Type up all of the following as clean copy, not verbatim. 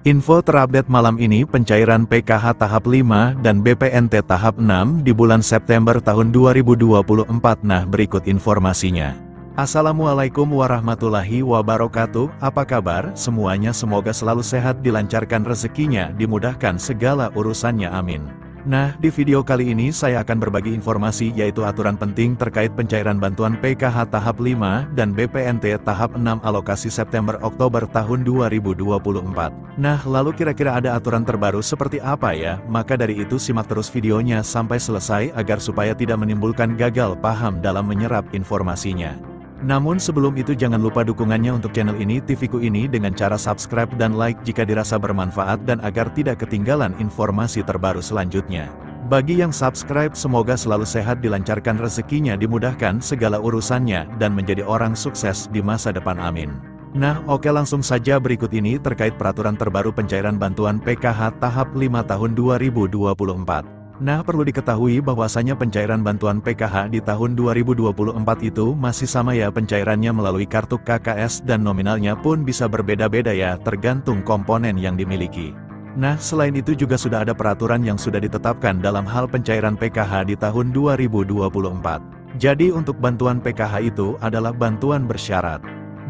Info terupdate malam ini pencairan PKH tahap 5 dan BPNT tahap 6 di bulan September tahun 2024. Nah, berikut informasinya. Assalamualaikum warahmatullahi wabarakatuh. Apa kabar semuanya? Semoga selalu sehat, dilancarkan rezekinya, dimudahkan segala urusannya, amin. Nah, di video kali ini saya akan berbagi informasi yaitu aturan penting terkait pencairan bantuan PKH tahap 5 dan BPNT tahap 6 alokasi September-Oktober tahun 2024. Nah, lalu kira-kira ada aturan terbaru seperti apa ya? Maka dari itu simak terus videonya sampai selesai agar supaya tidak menimbulkan gagal paham dalam menyerap informasinya. Namun sebelum itu jangan lupa dukungannya untuk channel ini, TV-ku ini dengan cara subscribe dan like jika dirasa bermanfaat dan agar tidak ketinggalan informasi terbaru selanjutnya. Bagi yang subscribe semoga selalu sehat, dilancarkan rezekinya, dimudahkan segala urusannya, dan menjadi orang sukses di masa depan, amin. Nah, oke, langsung saja berikut ini terkait peraturan terbaru pencairan bantuan PKH tahap 5 tahun 2024. Nah, perlu diketahui bahwasanya pencairan bantuan PKH di tahun 2024 itu masih sama ya, pencairannya melalui kartu KKS dan nominalnya pun bisa berbeda-beda ya, tergantung komponen yang dimiliki. Nah, selain itu juga sudah ada peraturan yang sudah ditetapkan dalam hal pencairan PKH di tahun 2024. Jadi untuk bantuan PKH itu adalah bantuan bersyarat.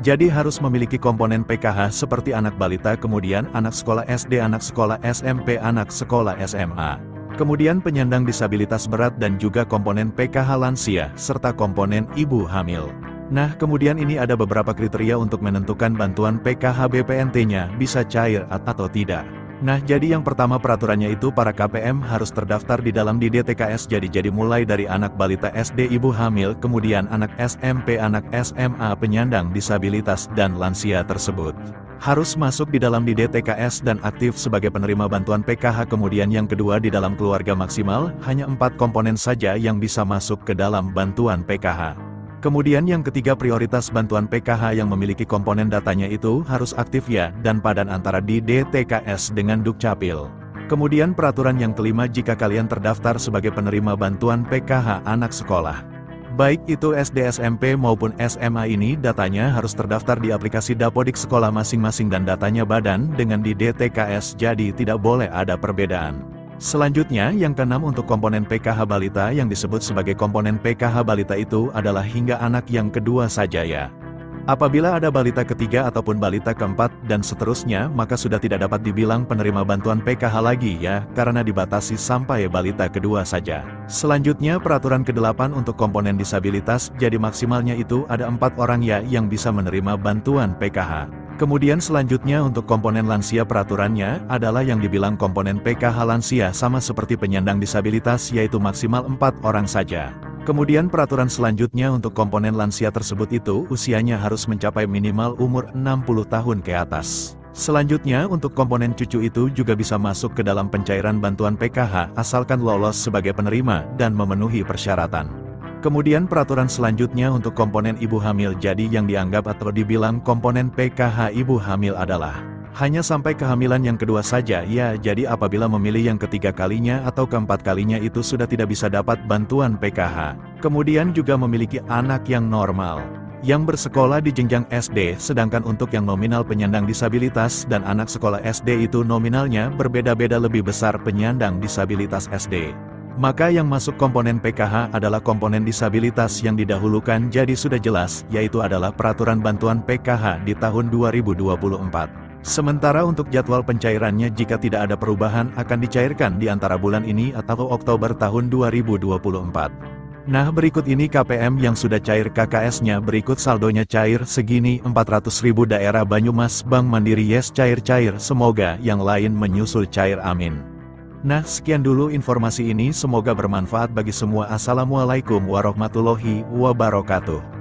Jadi harus memiliki komponen PKH seperti anak balita, kemudian anak sekolah SD, anak sekolah SMP, anak sekolah SMA. Kemudian penyandang disabilitas berat dan juga komponen PKH lansia, serta komponen ibu hamil. Nah, kemudian ini ada beberapa kriteria untuk menentukan bantuan PKH BPNT-nya bisa cair atau tidak. Nah, jadi yang pertama peraturannya itu para KPM harus terdaftar di dalam DTKS. Jadi mulai dari anak balita SD, ibu hamil, kemudian anak SMP, anak SMA, penyandang disabilitas dan lansia tersebut harus masuk di dalam DTKS dan aktif sebagai penerima bantuan PKH. Kemudian yang kedua, di dalam keluarga maksimal hanya 4 komponen saja yang bisa masuk ke dalam bantuan PKH. Kemudian yang ketiga, prioritas bantuan PKH yang memiliki komponen datanya itu harus aktif ya, dan padan antara di DTKS dengan Dukcapil. Kemudian peraturan yang kelima, jika kalian terdaftar sebagai penerima bantuan PKH anak sekolah, baik itu SD, SMP maupun SMA, ini datanya harus terdaftar di aplikasi Dapodik sekolah masing-masing dan datanya badan dengan di DTKS, jadi tidak boleh ada perbedaan. Selanjutnya, yang keenam, untuk komponen PKH balita yang disebut sebagai komponen PKH balita itu adalah hingga anak yang kedua saja ya. Apabila ada balita ketiga ataupun balita keempat dan seterusnya, maka sudah tidak dapat dibilang penerima bantuan PKH lagi ya, karena dibatasi sampai balita kedua saja. Selanjutnya peraturan ke-8 untuk komponen disabilitas, jadi maksimalnya itu ada 4 orang ya yang bisa menerima bantuan PKH. Kemudian selanjutnya untuk komponen lansia, peraturannya adalah yang dibilang komponen PKH lansia sama seperti penyandang disabilitas, yaitu maksimal 4 orang saja. Kemudian peraturan selanjutnya untuk komponen lansia tersebut itu usianya harus mencapai minimal umur 60 tahun ke atas. Selanjutnya untuk komponen cucu itu juga bisa masuk ke dalam pencairan bantuan PKH asalkan lolos sebagai penerima dan memenuhi persyaratan. Kemudian peraturan selanjutnya untuk komponen ibu hamil, jadi yang dianggap atau dibilang komponen PKH ibu hamil adalah hanya sampai kehamilan yang kedua saja ya, jadi apabila memilih yang ketiga kalinya atau keempat kalinya itu sudah tidak bisa dapat bantuan PKH. Kemudian juga memiliki anak yang normal, yang bersekolah di jenjang SD, sedangkan untuk yang nominal penyandang disabilitas dan anak sekolah SD itu nominalnya berbeda-beda, lebih besar penyandang disabilitas SD. Maka yang masuk komponen PKH adalah komponen disabilitas yang didahulukan, jadi sudah jelas, yaitu adalah peraturan bantuan PKH di tahun 2024. Sementara untuk jadwal pencairannya jika tidak ada perubahan akan dicairkan di antara bulan ini atau Oktober tahun 2024. Nah, berikut ini KPM yang sudah cair KKS-nya, berikut saldonya cair segini 400.000 daerah Banyumas, Bank Mandiri yes cair-cair, semoga yang lain menyusul cair, amin. Nah, sekian dulu informasi ini, semoga bermanfaat bagi semua. Assalamualaikum warahmatullahi wabarakatuh.